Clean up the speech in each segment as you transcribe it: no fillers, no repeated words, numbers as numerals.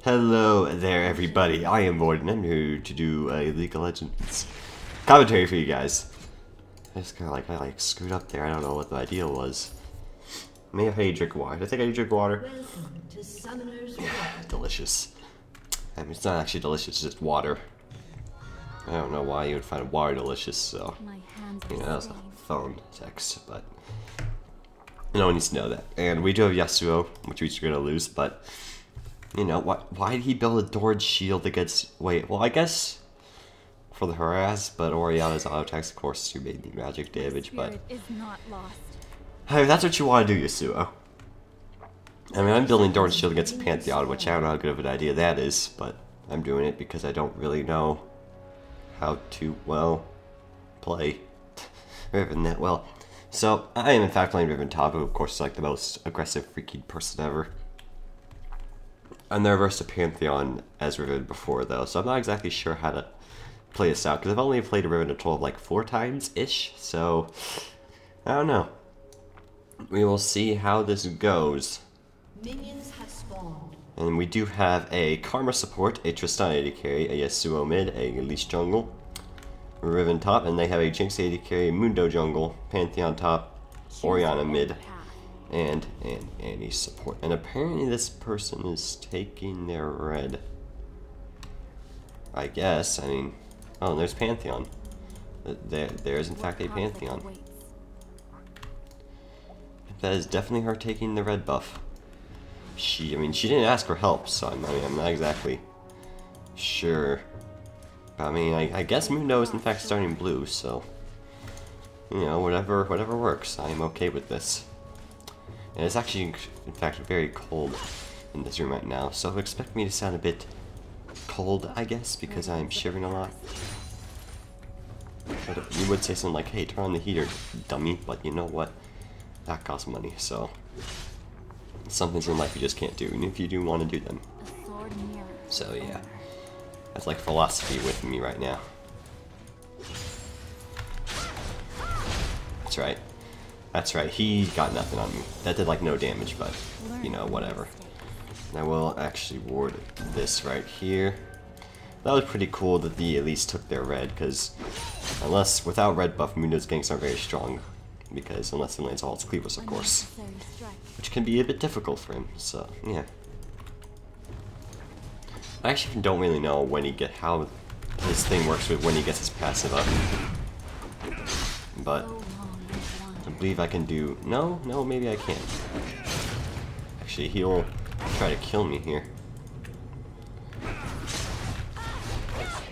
Hello there, everybody. I am Void, and I'm here to do a League of Legends commentary for you guys. I just kind of I screwed up there. I don't know what the idea was. Maybe I need to drink water. I think I need to drink water. Delicious. I mean, it's not actually delicious. It's just water. I don't know why you would find water delicious. So, you know, that was a phone text, but no one needs to know that. And we do have Yasuo, which we're gonna lose, but. You know, why did he build a Doran's shield against... Wait, well, I guess for the harass, but Orianna's auto attacks, of course, you made the magic damage, but... Hey, that's what you want to do, Yasuo. I mean, I'm building Doran's shield against Pantheon, which I don't know how good of an idea that is, but I'm doing it because I don't really know how to, well, play Riven that well. So, I am in fact playing Riven top, who of course is like the most aggressive freaking person ever. I'm never versed to Pantheon as Riven before, though, so I'm not exactly sure how to play this out, because I've only played a Riven a total of like 4 times-ish, so I don't know. We will see how this goes. Minions have spawned. And we do have a Karma support, a Tristana AD carry, a Yasuo mid, a Leash jungle, Riven top, and they have a Jinx AD carry, Mundo jungle, Pantheon top, Orianna mid. And Annie's support. And apparently this person is taking their red. I guess. I mean... Oh, and there's Pantheon. There's in fact a Pantheon. That is definitely her taking the red buff. I mean, she didn't ask for help, so I'm not exactly sure. But, I mean, I guess Mundo is in fact starting blue, so... You know, whatever works. I'm okay with this. And it's actually, in fact, very cold in this room right now, so expect me to sound a bit cold, I guess, because I'm shivering a lot. But you would say something like, hey, turn on the heater, dummy, but you know what? That costs money, so... Some things in life you just can't do, even if you do want to do them. So, yeah. That's like philosophy with me right now. That's right. That's right, he got nothing on me. That did like no damage, but, you know, whatever. I will actually ward this right here. That was pretty cool that they at least took their red, because without red buff, Mundo's ganks aren't very strong. Because unless he lands all its cleavers, of course. Which can be a bit difficult for him, so, yeah. I actually don't really know how his thing works with when he gets his passive up. But... I believe I can do... No, maybe I can't. Actually, he'll try to kill me here.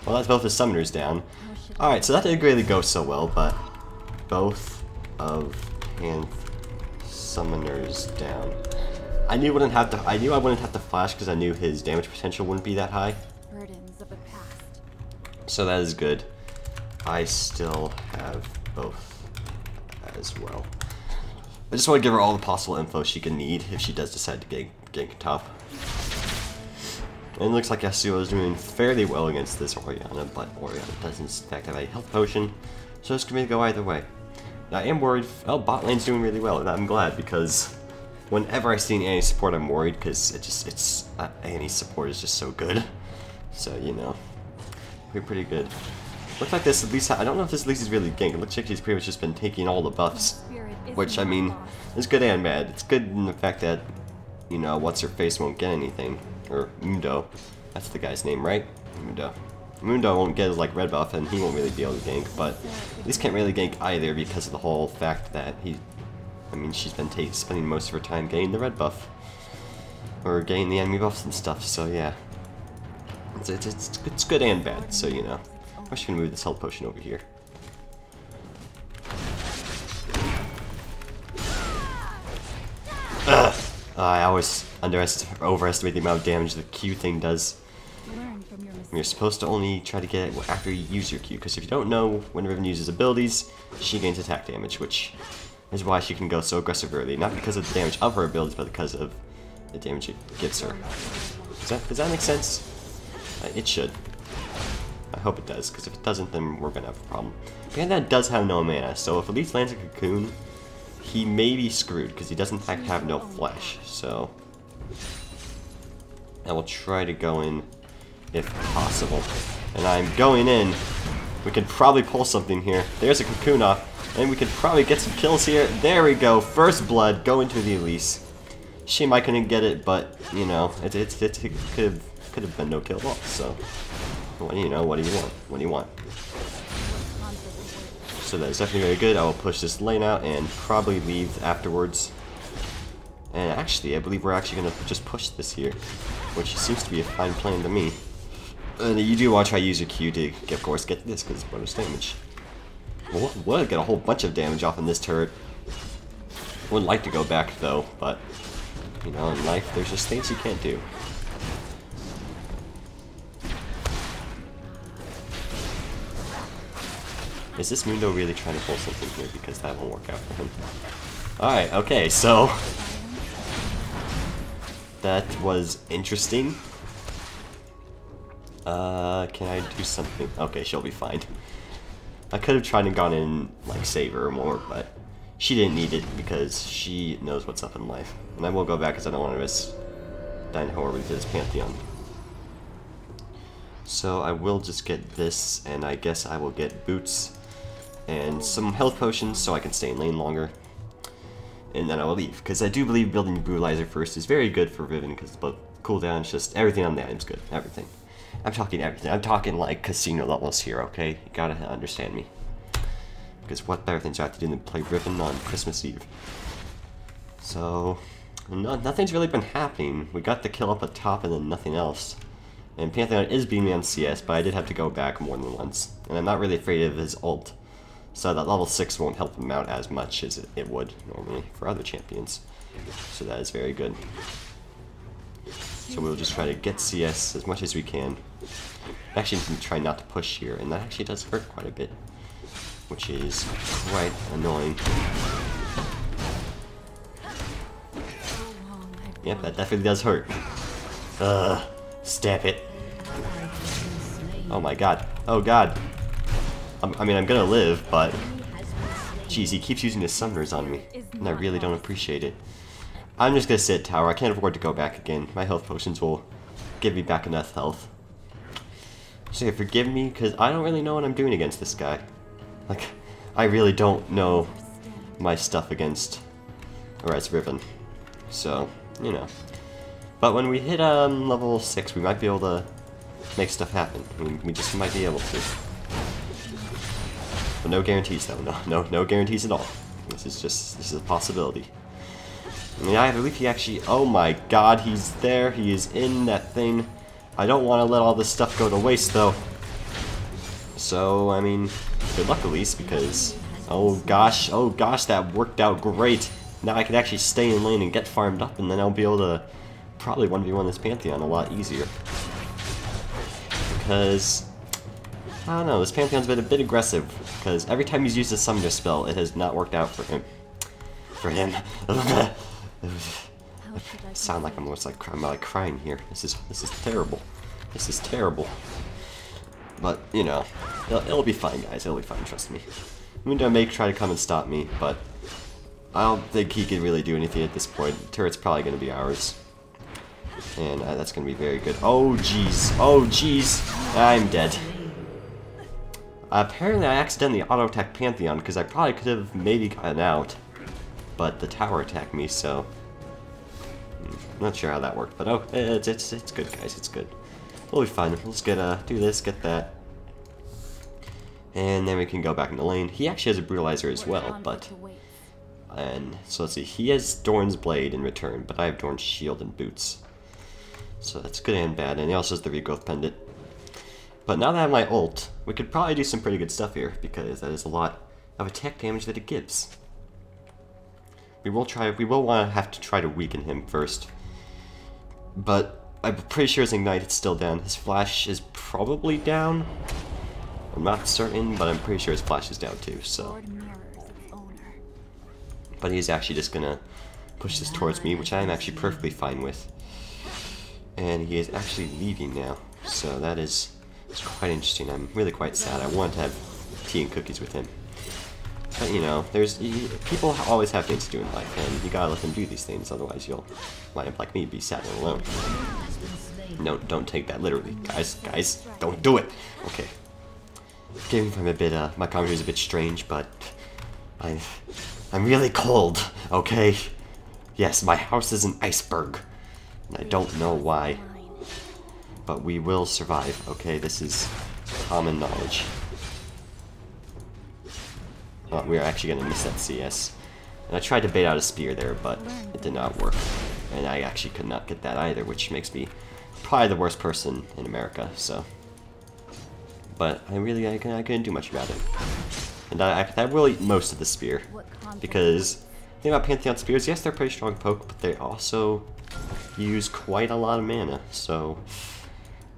Well, that's both his summoners down. Alright, so that didn't really go so well, but both of summoners down. I knew I wouldn't have to flash because I knew his damage potential wouldn't be that high. So that is good. I still have both as well. I just want to give her all the possible info she can need if she does decide to gank top. And it looks like Yasuo is doing fairly well against this Orianna, but Orianna doesn't in fact have a health potion, so it's going to go either way. Now, I am worried. Oh, bot lane's doing really well, and I'm glad, because whenever I see an Annie support, I'm worried, because Annie's support is just so good. So, you know, we're pretty good. Looks like this at least, I don't know if this at least is really gank. It looks like he's pretty much just been taking all the buffs. Which, I mean, is good and bad. It's good in the fact that, you know, what's-her-face won't get anything. Or Mundo. That's the guy's name, right? Mundo. Mundo won't get his, like, red buff, and he won't really be able to gank. But these can't really gank either because of the whole fact that she's been spending most of her time getting the red buff. Or getting the enemy buffs and stuff, so yeah. It's good and bad, so, you know. I'm just gonna move this health potion over here. I always overestimate the amount of damage the Q thing does. You're supposed to only try to get it after you use your Q, because if you don't know when Riven uses abilities, she gains attack damage, which is why she can go so aggressive early. Not because of the damage of her abilities, but because of the damage it gives her. Does that make sense? It should. I hope it does, because if it doesn't, then we're gonna have a problem. Pantheon does have no mana, so if Elise lands a cocoon, he may be screwed, because he does in fact have no flash, so... I will try to go in if possible. And I'm going in. We could probably pull something here. There's a Kakuna. And we could probably get some kills here. There we go. First blood. Go into the Elise. Shame I couldn't get it, but, you know, it could have been no kill at all. So, what do you know? What do you want? What do you want? So that is definitely very good. I will push this lane out and probably leave afterwards. And actually, I believe we're actually going to just push this here, which seems to be a fine plan to me. And you do want to try to use your Q to, of course, get this, because it's bonus damage. We'll get a whole bunch of damage off in this turret. Wouldn't like to go back, though, but, you know, in life, there's just things you can't do. Is this Mundo really trying to pull something here? Because that won't work out for him. Alright, okay, so... that was interesting. Can I do something? Okay, she'll be fine. I could have tried and gone in, like, save her more, but she didn't need it because she knows what's up in life. And I will go back because I don't want to risk dying horribly to this Pantheon. So I will just get this, and I guess I will get boots and some health potions so I can stay in lane longer. And then I will leave, because I do believe building Brutalizer first is very good for Riven, because both cooldown, it's just everything on the item's good. Everything. I'm talking everything. I'm talking like casino levels here, okay? You gotta understand me. Because what better things do I have to do than play Riven on Christmas Eve? So, nothing's really been happening. We got the kill up at top and then nothing else. And Pantheon is beating me on CS, but I did have to go back more than once. And I'm not really afraid of his ult. So that level 6 won't help him out as much as it would normally for other champions. So that is very good. So we'll just try to get CS as much as we can. Actually, we can try not to push here, and that actually does hurt quite a bit. Which is quite annoying. Yep, that definitely does hurt. Stab it. Oh my god. Oh god. I mean, I'm gonna live, but... Jeez, he keeps using his summoners on me, and I really don't appreciate it. I'm just gonna sit tower. I can't afford to go back again. My health potions will give me back enough health. So yeah, forgive me, because I don't really know what I'm doing against this guy. Like, I really don't know my stuff against... Alright, it's Riven. So, you know. But when we hit level 6, we might be able to make stuff happen. I mean, we just might be able to. But no guarantees, though. No guarantees at all. This is a possibility. I mean, I believe he actually... Oh my god, he's there. He is in that thing. I don't want to let all this stuff go to waste, though. So, I mean, good luck at least, because... Oh gosh, that worked out great. Now I can actually stay in lane and get farmed up, and then I'll be able to probably 1v1 this Pantheon a lot easier. Because... I don't know, this Pantheon's been a bit aggressive, because every time he's used a summoner spell, it has not worked out for him. I sound like I'm almost like crying here. This is terrible. This is terrible. But you know, it'll be fine, guys. It'll be fine. Trust me. Mundo may try to come and stop me, but I don't think he can really do anything at this point. The turret's probably going to be ours, and that's going to be very good. Oh jeez. Oh jeez. I'm dead. Apparently, I accidentally auto-attacked Pantheon because I probably could have maybe gotten out. But the tower attacked me, so I'm not sure how that worked. But oh, it's good, guys. It's good. We'll be fine. Let's get do this, get that, and then we can go back in the lane. He actually has a brutalizer as well, but and so let's see. He has Dorn's blade in return, but I have Dorn's shield and boots, so that's good and bad. And he also has the regrowth pendant. But now that I have my ult, we could probably do some pretty good stuff here because that is a lot of attack damage that it gives. We will have to try to weaken him first. But I'm pretty sure his ignite is still down. His flash is probably down. I'm not certain, but I'm pretty sure his flash is down too, so. But he's actually just gonna push this towards me, which I am actually perfectly fine with. And he is actually leaving now, so that is quite interesting. I'm really quite sad. I want to have tea and cookies with him. But you know, people always have things to do in life, and you gotta let them do these things, otherwise you'll, like me, be sad and alone. don't take that literally, guys, don't do it. Okay. Getting from a bit, my commentary is a bit strange, but I'm really cold. Okay. Yes, my house is an iceberg. And I don't know why, but we will survive. Okay, this is common knowledge. Oh, we are actually gonna miss that CS. And I tried to bait out a spear there, but it did not work. And I actually could not get that either, which makes me probably the worst person in America, so. But I couldn't do much about it. And I will eat most of the spear. Because the thing about Pantheon spears, yes, they're pretty strong poke, but they also use quite a lot of mana, so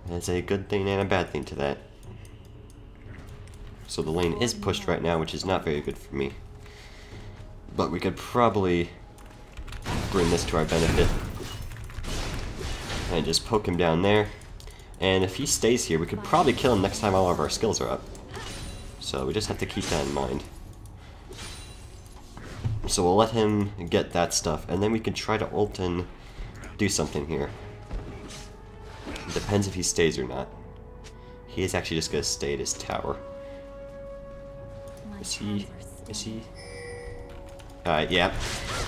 there's a good thing and a bad thing to that. So the lane is pushed right now, which is not very good for me. But we could probably bring this to our benefit. And just poke him down there. And if he stays here, we could probably kill him next time all of our skills are up. So we just have to keep that in mind. So we'll let him get that stuff, and then we can try to ult and do something here. It depends if he stays or not. He is actually just going to stay at his tower. Is he? Yeah.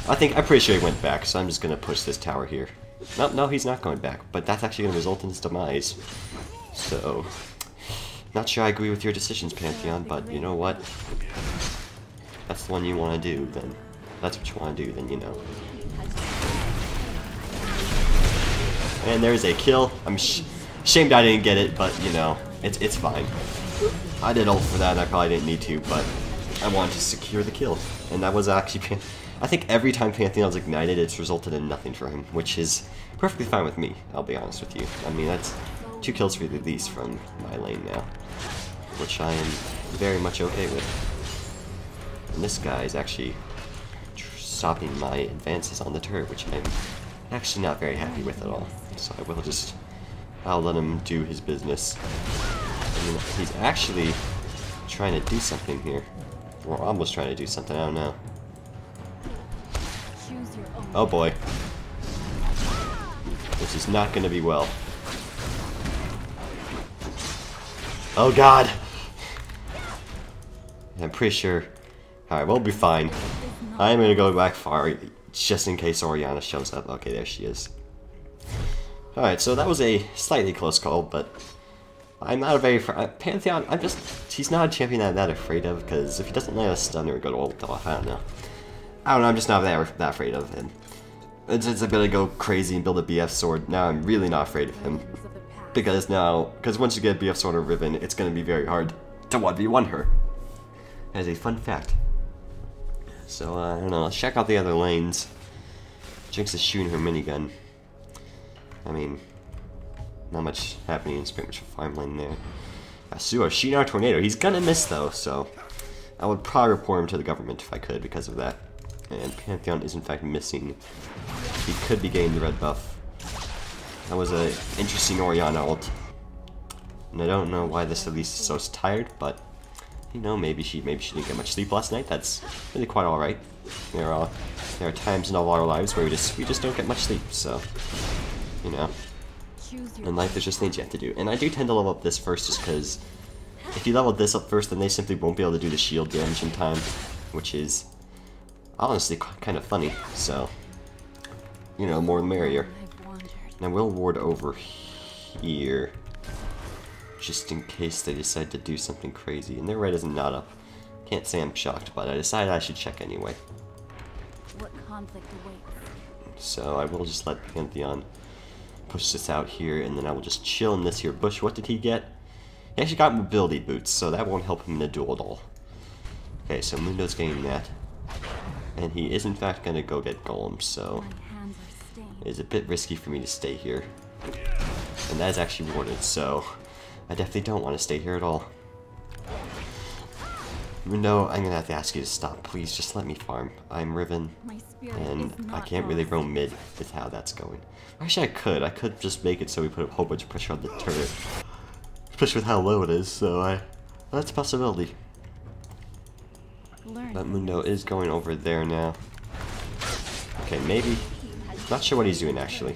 I'm pretty sure he went back, so I'm just going to push this tower here. No, he's not going back, but that's actually going to result in his demise. So, not sure I agree with your decisions, Pantheon, but you know what? That's the one you want to do, then. That's what you want to do, then you know. And there's a kill. I'm ashamed I didn't get it, but you know, it's fine. I did ult for that, and I probably didn't need to, but I wanted to secure the kill. And that was actually, I think every time Pantheon's ignited, it's resulted in nothing for him, which is perfectly fine with me, I'll be honest with you. I mean, that's 2 kills for the least from my lane now, which I am very much okay with. And this guy is actually stopping my advances on the turret, which I'm actually not very happy with at all. So I'll let him do his business. I mean, he's actually trying to do something here. Or almost trying to do something, I don't know. Oh boy. This is not going to be well. Oh god! I'm pretty sure... Alright, we'll be fine. I'm going to go back far, just in case Orianna shows up. Okay, there she is. Alright, so that was a slightly close call, but... I'm not a very... Pantheon, he's not a champion I'm that afraid of, because if he doesn't land a stun or go to ult off, I don't know. I'm just not that afraid of him. Since I'm gonna go crazy and build a BF sword, now I'm really not afraid of him. Because once you get a BF sword or Riven, it's gonna be very hard to 1v1 her. As a fun fact. So, I don't know, let's check out the other lanes. Jinx is shooting her minigun. I mean, not much happening in pretty much a farm lane there. Asuo shooting our tornado. He's gonna miss though, so I would probably report him to the government if I could because of that. And Pantheon is in fact missing. He could be getting the red buff. That was an interesting Orianna ult. And I don't know why this Elise is so tired, but you know, maybe she didn't get much sleep last night. That's really quite alright. There are times in all our lives where we just don't get much sleep, so you know. In life, there's just things you have to do. And I do tend to level up this first just because if you level this up first, then they simply won't be able to do the shield damage in time, which is honestly kind of funny. So, you know, more the merrier. And I will ward over here just in case they decide to do something crazy. And their red is not up. Can't say I'm shocked, but I decided I should check anyway. What conflict awaits? So I will just let Pantheon push this out here, and then I will just chill in this here bush. What did he get? He actually got mobility boots, so that won't help him in the duel at all. Okay, so Mundo's getting that. And he is in fact going to go get Golem, so it is a bit risky for me to stay here. And that is actually warded, so I definitely don't want to stay here at all. Mundo, I'm going to have to ask you to stop. Please, just let me farm. I'm Riven, and I can't really roam mid with how that's going. Actually, I could. I could just make it so we put a whole bunch of pressure on the turret. Especially with how low it is, so that's a possibility. But Mundo is going over there now. Okay, maybe. Not sure what he's doing, actually.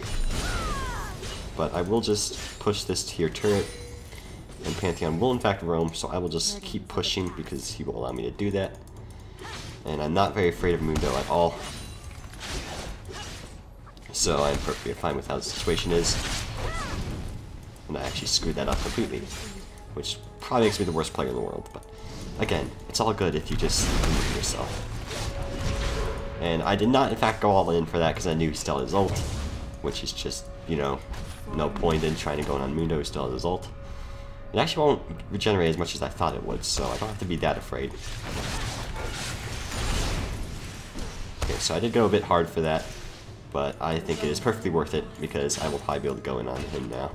but I will just push this to your turret, and Pantheon will in fact roam, so I will just keep pushing because he will allow me to do that. And I'm not very afraid of Mundo at all, so I'm perfectly fine with how the situation is. And I actually screwed that up completely, which probably makes me the worst player in the world, but again, it's all good if you just remove yourself. And I did not in fact go all in for that because I knew he still had his ult, which is just, you know, no point in trying to go in on Mundo who still has his ult. It actually won't regenerate as much as I thought it would, so I don't have to be that afraid. Okay, so I did go a bit hard for that, but I think it is perfectly worth it because I will probably be able to go in on him now.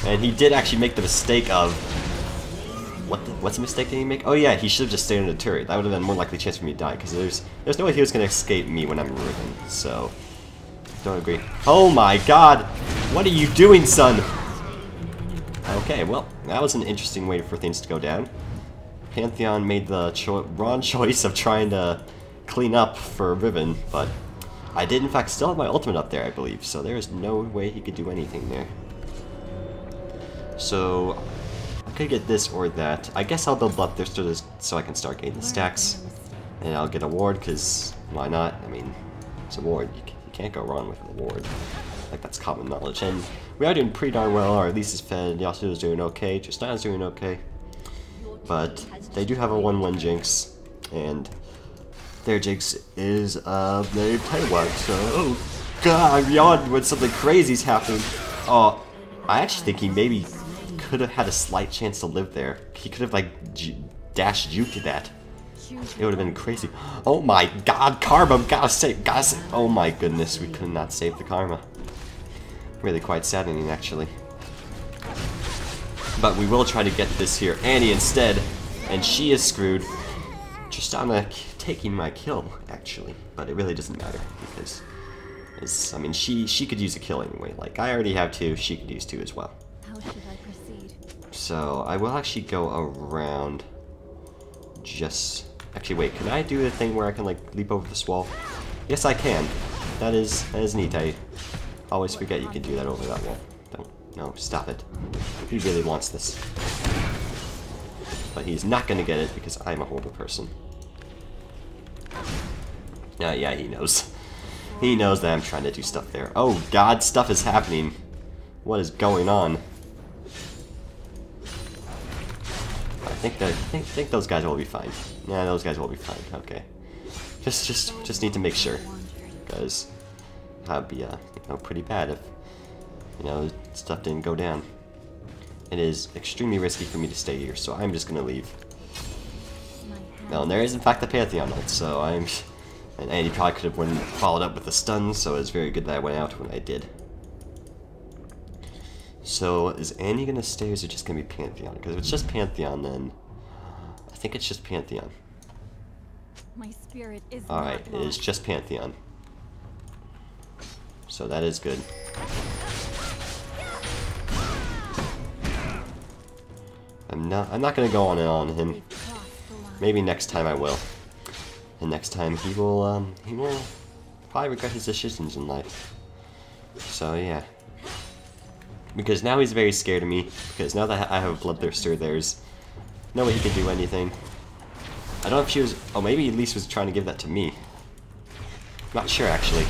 And he did actually make the mistake of... What's the mistake did he make? Oh yeah, he should have just stayed in the turret. That would have been a more likely chance for me to die, because there's no way he was going to escape me when I'm Riven, so... Don't agree. Oh my god! What are you doing, son? Okay, well, that was an interesting way for things to go down. Pantheon made the wrong choice of trying to clean up for Riven, but I did in fact still have my ultimate up there, I believe, so there is no way he could do anything there. So, I could get this or that. I guess I'll build Bloodthirster so I can start getting the stacks, and I'll get a ward, because why not? I mean, it's a ward. You can't go wrong with a ward. Like, that's common knowledge. And we are doing pretty darn well. Our Elise is fed, Yasuo is doing okay, Tristana's doing okay. But they do have a 1-1 Jinx, and their Jinx is named Taiwan, so oh god, I'm yawning when something crazy's happening. Oh, I actually think he maybe could have had a slight chance to live there. He could have like dashed juke to that. It would have been crazy. Oh my god, Karma, gotta save. Oh my goodness, we could not save the Karma. Really quite saddening, actually. But we will try to get this here Annie instead, and she is screwed. Tristana taking my kill, actually, but it really doesn't matter because, I mean, she could use a kill anyway. Like, I already have 2, she could use 2 as well. How should I proceed? So I will actually go around. Actually, wait, can I do the thing where I can, like, leap over this wall? Yes, I can. That is neat. I always forget you can do that over that wall. No, stop it. He really wants this. But he's not gonna get it because I'm a horrible person. Yeah, he knows. He knows that I'm trying to do stuff there. Oh god, stuff is happening. What is going on? I think those guys will be fine. Yeah, those guys will be fine. Okay. Just need to make sure, because that'd be pretty bad if stuff didn't go down. It is extremely risky for me to stay here, so I'm just gonna leave. No, and there is in fact a Pantheon ult, so and Andy probably could have followed up with a stun, so it's very good that I went out when I did. So, is Annie gonna stay, or is it just gonna be Pantheon? Because if it's just Pantheon, then I think it's just Pantheon. My spirit is Alright, it is just Pantheon. So that is good. I'm not gonna go on and on him. Maybe next time I will. And next time he will probably regret his decisions in life. So yeah. Because now he's very scared of me, because now that I have a Bloodthirster, there's no way he can do anything. I don't know if she was... Oh, maybe Elise was trying to give that to me. Not sure, actually.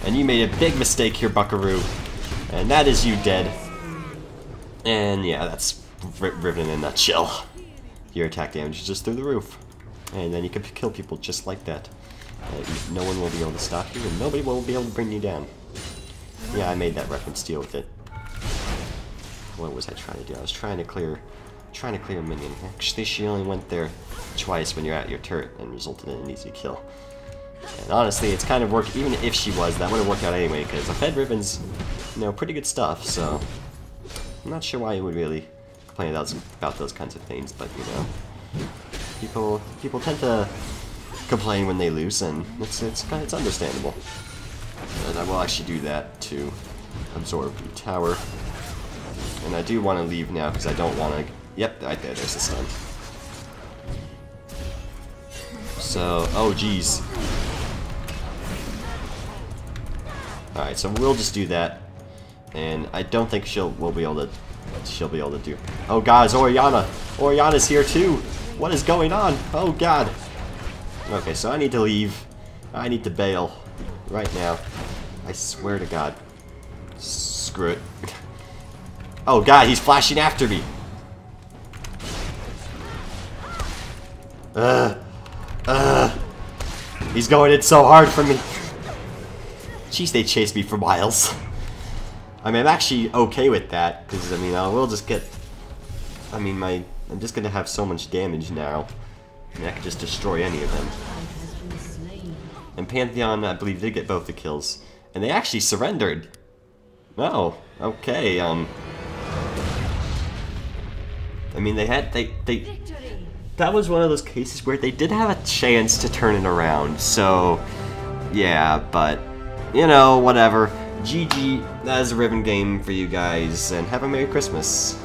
And you made a big mistake here, Buckaroo. And that is you dead. And yeah, that's Riven in a nutshell. Your attack damage is just through the roof. And then you can kill people just like that. No one will be able to stop you, and nobody will be able to bring you down. Yeah, I made that reference, deal with it. What was I trying to do? I was trying to clear a minion. Actually, she only went there twice when you're at your turret and resulted in an easy kill. And honestly, it's kind of worked. Even if she was, that would have worked out anyway, because the Fed Riven's, pretty good stuff. So I'm not sure why you would really complain about those kinds of things, but people tend to complain when they lose, and it's understandable. And I will actually do that to absorb the tower. And I do want to leave now because I don't want to... Yep, right there, there's the stun. So, oh geez. Alright, so we'll just do that. And I don't think she'll be able to do. Oh god, it's Oriana. Oriana's here too. What is going on? Oh god. Okay, so I need to leave. I need to bail right now. I swear to god. Screw it. Oh god, he's flashing after me. He's going in so hard for me. Jeez, they chased me for miles. I mean, I'm actually okay with that, because, I mean, I will just get... I mean, I'm just gonna have so much damage now. I mean, I could just destroy any of them. And Pantheon, I believe, did get both the kills. And they actually surrendered. Oh, okay, I mean, that was one of those cases where they did have a chance to turn it around, so... Yeah, but... You know, whatever. GG, that is a Riven game for you guys, and have a Merry Christmas.